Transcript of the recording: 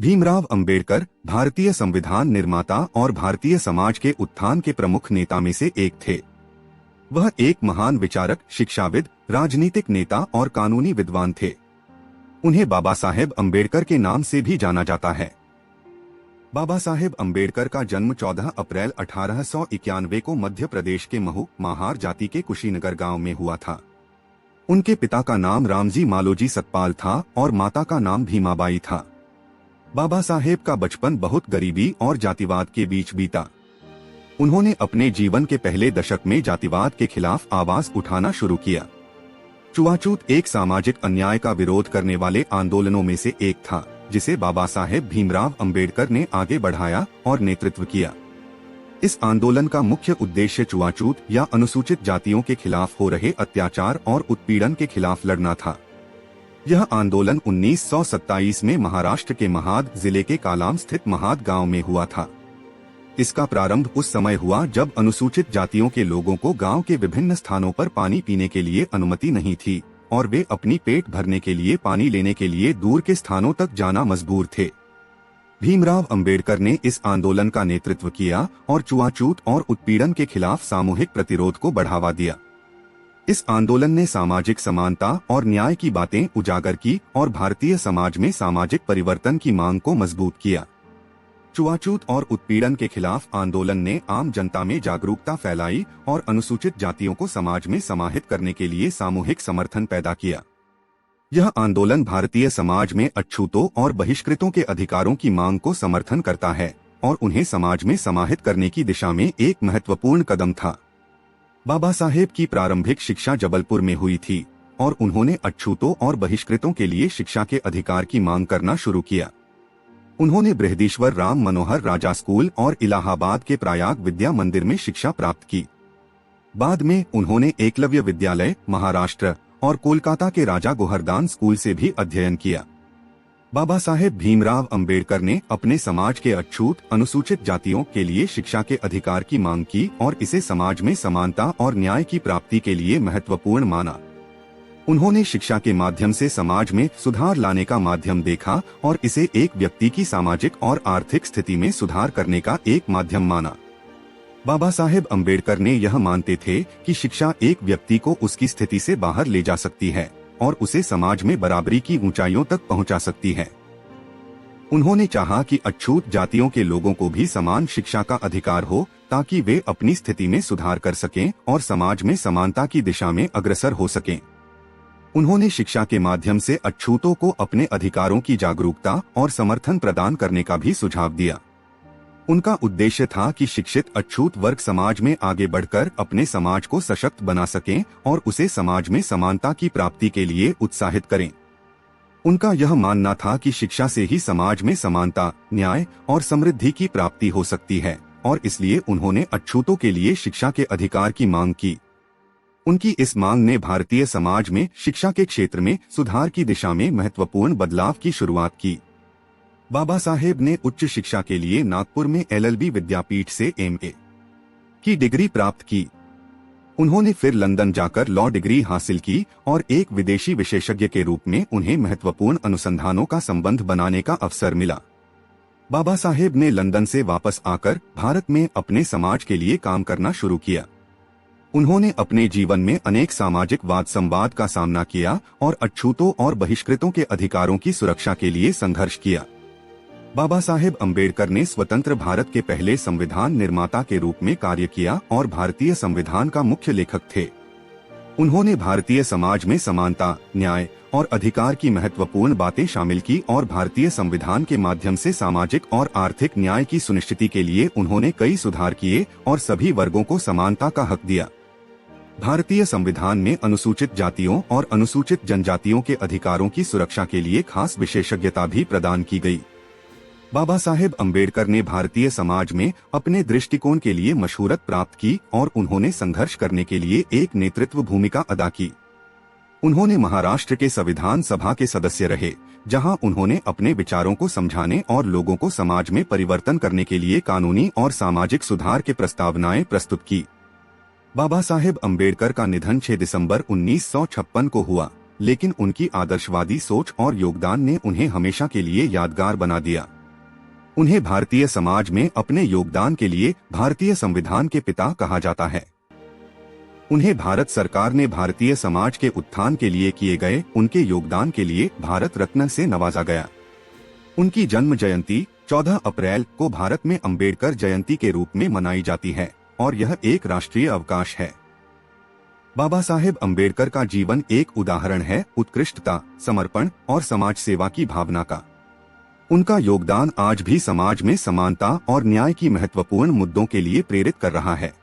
भीमराव अंबेडकर भारतीय संविधान निर्माता और भारतीय समाज के उत्थान के प्रमुख नेता में से एक थे। वह एक महान विचारक, शिक्षाविद, राजनीतिक नेता और कानूनी विद्वान थे। उन्हें बाबा साहेब अंबेडकर के नाम से भी जाना जाता है। बाबा साहेब अंबेडकर का जन्म 14 अप्रैल 1891 को मध्य प्रदेश के महू, महार जाति के कुशीनगर गांव में हुआ था। उनके पिता का नाम रामजी मालोजी सतपाल था और माता का नाम भीमाबाई था। बाबा साहेब का बचपन बहुत गरीबी और जातिवाद के बीच बीता। उन्होंने अपने जीवन के पहले दशक में जातिवाद के खिलाफ आवाज उठाना शुरू किया। छुआछूत एक सामाजिक अन्याय का विरोध करने वाले आंदोलनों में से एक था, जिसे बाबा साहेब भीमराव अंबेडकर ने आगे बढ़ाया और नेतृत्व किया। इस आंदोलन का मुख्य उद्देश्य छुआछूत या अनुसूचित जातियों के खिलाफ हो रहे अत्याचार और उत्पीड़न के खिलाफ लड़ना था। यह आंदोलन 1927 में महाराष्ट्र के महाद जिले के कालाम स्थित महाद गांव में हुआ था। इसका प्रारंभ उस समय हुआ जब अनुसूचित जातियों के लोगों को गांव के विभिन्न स्थानों पर पानी पीने के लिए अनुमति नहीं थी और वे अपनी पेट भरने के लिए पानी लेने के लिए दूर के स्थानों तक जाना मजबूर थे। भीमराव अंबेडकर ने इस आंदोलन का नेतृत्व किया और छुआछूत और उत्पीड़न के खिलाफ सामूहिक प्रतिरोध को बढ़ावा दिया। इस आंदोलन ने सामाजिक समानता और न्याय की बातें उजागर की और भारतीय समाज में सामाजिक परिवर्तन की मांग को मजबूत किया। छुआछूत और उत्पीड़न के खिलाफ आंदोलन ने आम जनता में जागरूकता फैलाई और अनुसूचित जातियों को समाज में समाहित करने के लिए सामूहिक समर्थन पैदा किया। यह आंदोलन भारतीय समाज में अछूतों और बहिष्कृतों के अधिकारों की मांग को समर्थन करता है और उन्हें समाज में समाहित करने की दिशा में एक महत्वपूर्ण कदम था। बाबा साहेब की प्रारंभिक शिक्षा जबलपुर में हुई थी और उन्होंने अछूतों और बहिष्कृतों के लिए शिक्षा के अधिकार की मांग करना शुरू किया। उन्होंने बृहदीश्वर राम मनोहर राजा स्कूल और इलाहाबाद के प्रयाग विद्या मंदिर में शिक्षा प्राप्त की। बाद में उन्होंने एकलव्य विद्यालय, महाराष्ट्र और कोलकाता के राजा गोहरदान स्कूल से भी अध्ययन किया। बाबा साहेब भीमराव अंबेडकर ने अपने समाज के अछूत अनुसूचित जातियों के लिए शिक्षा के अधिकार की मांग की और इसे समाज में समानता और न्याय की प्राप्ति के लिए महत्वपूर्ण माना। उन्होंने शिक्षा के माध्यम से समाज में सुधार लाने का माध्यम देखा और इसे एक व्यक्ति की सामाजिक और आर्थिक स्थिति में सुधार करने का एक माध्यम माना। बाबा साहेब अंबेडकर ने यह मानते थे कि शिक्षा एक व्यक्ति को उसकी स्थिति से बाहर ले जा सकती है और उसे समाज में बराबरी की ऊंचाइयों तक पहुंचा सकती है। उन्होंने चाहा कि अछूत जातियों के लोगों को भी समान शिक्षा का अधिकार हो ताकि वे अपनी स्थिति में सुधार कर सकें और समाज में समानता की दिशा में अग्रसर हो सकें। उन्होंने शिक्षा के माध्यम से अछूतों को अपने अधिकारों की जागरूकता और समर्थन प्रदान करने का भी सुझाव दिया। उनका उद्देश्य था कि शिक्षित अछूत वर्ग समाज में आगे बढ़कर अपने समाज को सशक्त बना सकें और उसे समाज में समानता की प्राप्ति के लिए उत्साहित करें। उनका यह मानना था कि शिक्षा से ही समाज में समानता, न्याय और समृद्धि की प्राप्ति हो सकती है और इसलिए उन्होंने अछूतों के लिए शिक्षा के अधिकार की मांग की। उनकी इस मांग ने भारतीय समाज में शिक्षा के क्षेत्र में सुधार की दिशा में महत्वपूर्ण बदलाव की शुरुआत की। बाबा साहेब ने उच्च शिक्षा के लिए नागपुर में LLB विद्यापीठ से MA की डिग्री प्राप्त की। उन्होंने फिर लंदन जाकर लॉ डिग्री हासिल की और एक विदेशी विशेषज्ञ के रूप में उन्हें महत्वपूर्ण अनुसंधानों का संबंध बनाने का अवसर मिला। बाबा साहेब ने लंदन से वापस आकर भारत में अपने समाज के लिए काम करना शुरू किया। उन्होंने अपने जीवन में अनेक सामाजिक वाद संवाद का सामना किया और अछूतों और बहिष्कृतों के अधिकारों की सुरक्षा के लिए संघर्ष किया। बाबा साहेब अंबेडकर ने स्वतंत्र भारत के पहले संविधान निर्माता के रूप में कार्य किया और भारतीय संविधान का मुख्य लेखक थे। उन्होंने भारतीय समाज में समानता, न्याय और अधिकार की महत्वपूर्ण बातें शामिल की और भारतीय संविधान के माध्यम से सामाजिक और आर्थिक न्याय की सुनिश्चिति के लिए उन्होंने कई सुधार किए और सभी वर्गों को समानता का हक दिया। भारतीय संविधान में अनुसूचित जातियों और अनुसूचित जनजातियों के अधिकारों की सुरक्षा के लिए खास विशेषज्ञता भी प्रदान की गई। बाबा साहेब अंबेडकर ने भारतीय समाज में अपने दृष्टिकोण के लिए मशहूरत प्राप्त की और उन्होंने संघर्ष करने के लिए एक नेतृत्व भूमिका अदा की। उन्होंने महाराष्ट्र के संविधान सभा के सदस्य रहे, जहां उन्होंने अपने विचारों को समझाने और लोगों को समाज में परिवर्तन करने के लिए कानूनी और सामाजिक सुधार के प्रस्तावनाएं प्रस्तुत की। बाबा साहेब अंबेडकर का निधन 6 दिसंबर 1956 को हुआ, लेकिन उनकी आदर्शवादी सोच और योगदान ने उन्हें हमेशा के लिए यादगार बना दिया। उन्हें भारतीय समाज में अपने योगदान के लिए भारतीय संविधान के पिता कहा जाता है। उन्हें भारत सरकार ने भारतीय समाज के उत्थान के लिए किए गए उनके योगदान के लिए भारत रत्न से नवाजा गया। उनकी जन्म जयंती 14 अप्रैल को भारत में अंबेडकर जयंती के रूप में मनाई जाती है और यह एक राष्ट्रीय अवकाश है। बाबा साहेब अंबेडकर का जीवन एक उदाहरण है उत्कृष्टता, समर्पण और समाज सेवा की भावना का। उनका योगदान आज भी समाज में समानता और न्याय की महत्वपूर्ण मुद्दों के लिए प्रेरित कर रहा है।